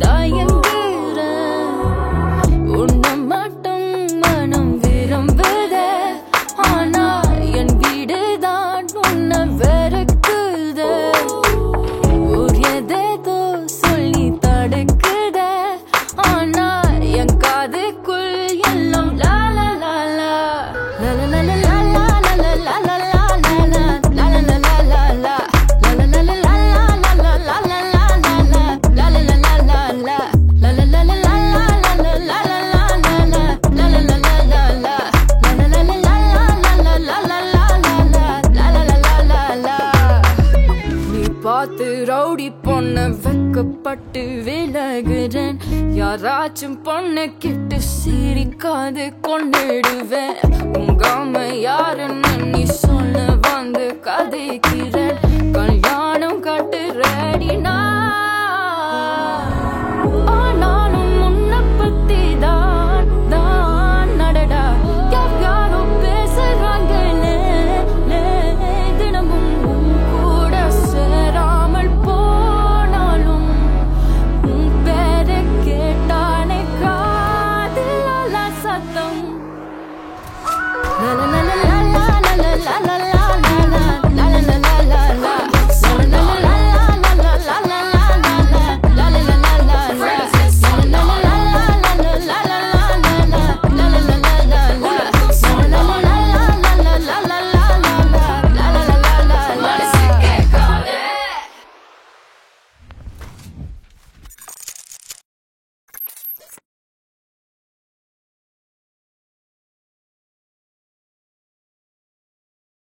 தயங்குறேன். உன்னை மட்டும் மனம் விரும்புதே, ஆனா என் வீடுதான் உன்னை வெறுக்குதே. ஊர் எதேதோ சொல்லி தடுக்குதே, ஆனா என் காதுக்குள் எல்லாம் லா லா லா லா லா லா லா லா லா லா லா லா லா பார்த்து ரவுடி பொண்ண வெக்கப்பட்டு விலகுறேன். யாராச்சும் பொண்ணை கிட்டு சிரிக்காது கொண்டுடுவேன். உங்காம யாருன்னு நீ சொல்ல வந்து கதை